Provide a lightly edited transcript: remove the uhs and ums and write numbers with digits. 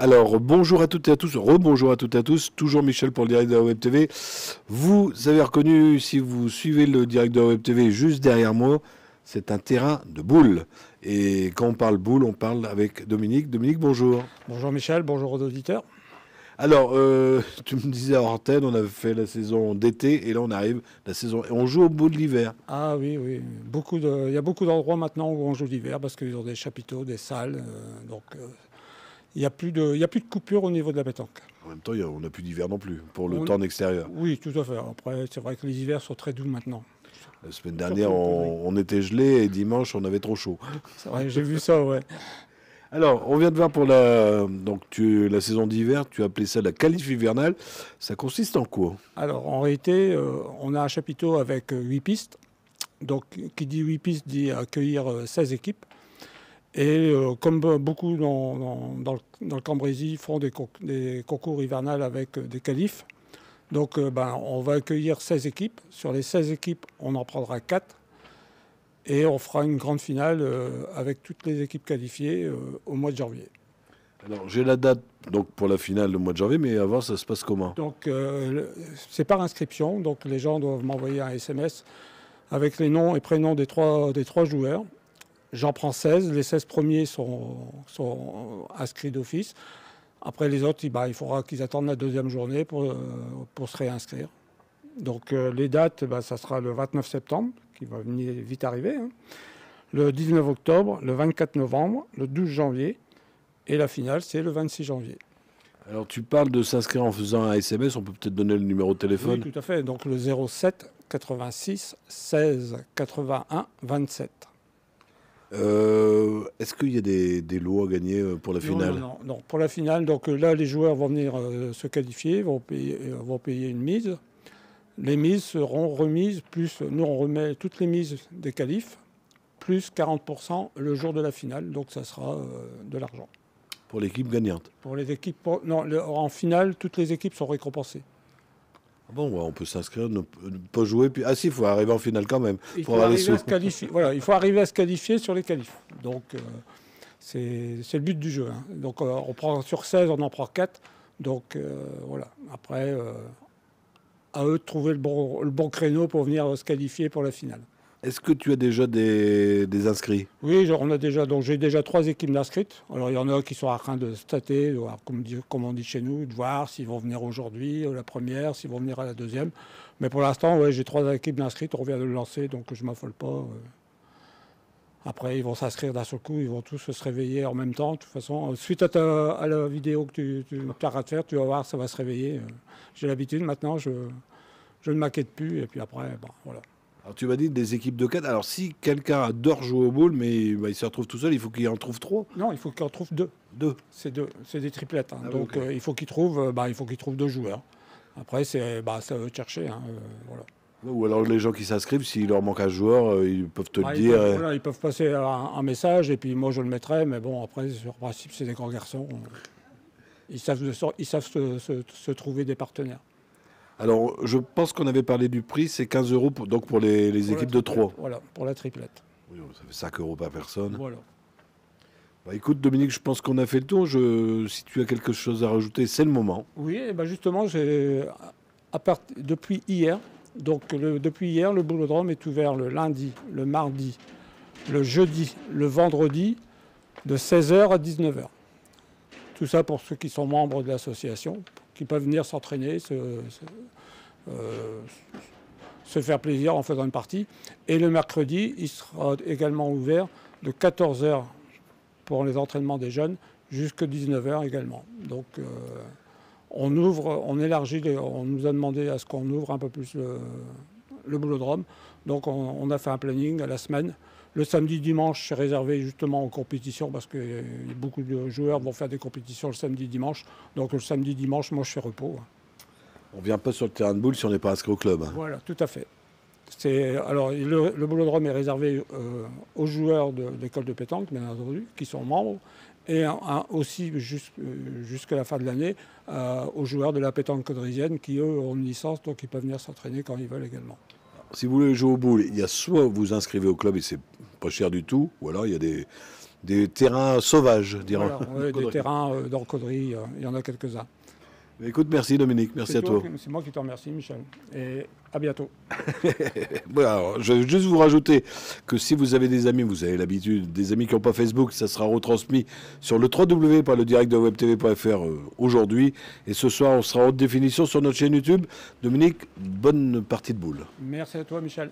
Alors, bonjour à toutes et à tous, rebonjour à toutes et à tous, toujours Michel pour le direct de la Web TV. Vous avez reconnu, si vous suivez le direct de la Web TV juste derrière moi, c'est un terrain de boules. Et quand on parle boules, on parle avec Dominique. Dominique, bonjour. Bonjour Michel, bonjour aux auditeurs. Alors, tu me disais à antenne, on avait fait la saison d'été et là on arrive la saison. Et on joue au bout de l'hiver. Ah oui, oui, il y a beaucoup d'endroits maintenant où on joue l'hiver parce qu'ils ont des chapiteaux, des salles, il n'y a plus de coupure au niveau de la pétanque. En même temps, on n'a plus d'hiver non plus pour le On- temps en extérieur. Oui, tout à fait. Après, c'est vrai que les hivers sont très doux maintenant. La semaine dernière, on était gelé et dimanche, on avait trop chaud. C'est vrai, j'ai vu ça, ouais. Alors, on vient de voir pour la saison d'hiver, tu as appelé ça la qualif hivernale. Ça consiste en quoi? Alors, en réalité, on a un chapiteau avec 8 pistes. Donc, qui dit 8 pistes dit accueillir 16 équipes. Et comme beaucoup dans le Cambrésis font des concours hivernales avec des qualifs, donc on va accueillir 16 équipes. Sur les 16 équipes, on en prendra 4. Et on fera une grande finale avec toutes les équipes qualifiées au mois de janvier. Alors, j'ai la date donc, pour la finale le mois de janvier, mais avant, ça se passe comment? Donc c'est par inscription, donc les gens doivent m'envoyer un SMS avec les noms et prénoms des trois joueurs. J'en prends 16, les 16 premiers sont inscrits d'office. Après les autres, il faudra qu'ils attendent la deuxième journée pour se réinscrire. Donc les dates, ça sera le 29 septembre, qui va venir vite arriver, hein. Le 19 octobre, le 24 novembre, le 12 janvier, et la finale, c'est le 26 janvier. Alors, tu parles de s'inscrire en faisant un SMS, on peut peut-être donner le numéro de téléphone? Oui, tout à fait. Donc le 07 86 16 81 27. Est-ce qu'il y a des lots à gagner pour la finale? Non. Pour la finale, donc là, les joueurs vont venir se qualifier, vont payer une mise. Les mises seront remises, plus nous on remet toutes les mises des qualifs, plus 40% le jour de la finale, donc ça sera de l'argent. Pour l'équipe gagnante? Pour les équipes, en finale, toutes les équipes sont récompensées. Ah bon, ouais, on peut s'inscrire, ne pas jouer, puis... Ah si, il faut arriver en finale quand même. Il faut arriver à se qualifier. Voilà, il faut arriver à se qualifier sur les qualifs. Donc c'est le but du jeu, hein. Donc on prend sur 16, on en prend 4. Donc voilà. Après, à eux de trouver le bon créneau pour venir se qualifier pour la finale. Est-ce que tu as déjà des inscrits? Oui, j'ai déjà 3 équipes d'inscrites. Alors il y en a qui sont en train de stater, comme on dit chez nous, de voir s'ils vont venir aujourd'hui, la première, s'ils vont venir à la deuxième. Mais pour l'instant, ouais, j'ai 3 équipes d'inscrites, on vient de le lancer, donc je ne m'affole pas. Après, ils vont s'inscrire d'un seul coup, ils vont tous se réveiller en même temps. De toute façon, suite à la vidéo que tu arrêtes de faire, tu vas voir, ça va se réveiller. J'ai l'habitude maintenant, je ne m'inquiète plus. Et puis après, voilà. Alors tu m'as dit des équipes de 4. Alors si quelqu'un adore jouer au ball, mais il se retrouve tout seul, il faut qu'il en trouve 3. Non, il faut qu'il en trouve 2. 2. C'est des triplettes, hein. Ah, Donc okay. il faut qu'il trouve 2 joueurs. Après, ça veut chercher, hein, voilà. Ou alors les gens qui s'inscrivent, s'il leur manque un joueur, ils peuvent te le dire. Ils peuvent passer un message et puis moi je le mettrai. Mais bon, après, sur le principe, c'est des grands garçons. Ils savent se trouver des partenaires. Alors, je pense qu'on avait parlé du prix, c'est 15 euros pour les équipes de 3. Voilà, pour la triplette. Oui, ça fait 5 euros par personne. Voilà. Bah, écoute, Dominique, je pense qu'on a fait le tour. Si tu as quelque chose à rajouter, c'est le moment. Oui, justement, depuis hier, le Boulodrome est ouvert le lundi, le mardi, le jeudi, le vendredi, de 16h à 19h. Tout ça pour ceux qui sont membres de l'association, qui peuvent venir s'entraîner, se faire plaisir en faisant une partie. Et le mercredi, il sera également ouvert de 14h pour les entraînements des jeunes jusqu'à 19h également. Donc on nous a demandé à ce qu'on ouvre un peu plus le Boulodrome. Donc on a fait un planning à la semaine. Le samedi, dimanche, c'est réservé justement aux compétitions parce que beaucoup de joueurs vont faire des compétitions le samedi, dimanche. Donc le samedi, dimanche, moi je fais repos. On ne vient pas sur le terrain de boule si on n'est pas inscrit au club. Voilà, tout à fait. Alors le Boulodrome est réservé aux joueurs de l'école de pétanque, bien entendu, qui sont membres, et aussi jusqu'à la fin de l'année aux joueurs de la pétanque codrisienne qui, eux, ont une licence, donc ils peuvent venir s'entraîner quand ils veulent également. Si vous voulez jouer au boule, il y a soit vous inscrivez au club et c'est pas cher du tout, ou alors il y a des des terrains sauvages, dirons. Voilà, des terrains d'orcoderie, il y en a quelques-uns. Écoute, merci Dominique, merci à toi. C'est moi qui te remercie, Michel. Et à bientôt. Voilà, alors, je vais juste vous rajouter que si vous avez des amis, vous avez l'habitude, des amis qui n'ont pas Facebook, ça sera retransmis sur le www.ledirectdewebtv.fr aujourd'hui. Et ce soir, on sera en haute définition sur notre chaîne YouTube. Dominique, bonne partie de boule. Merci à toi, Michel.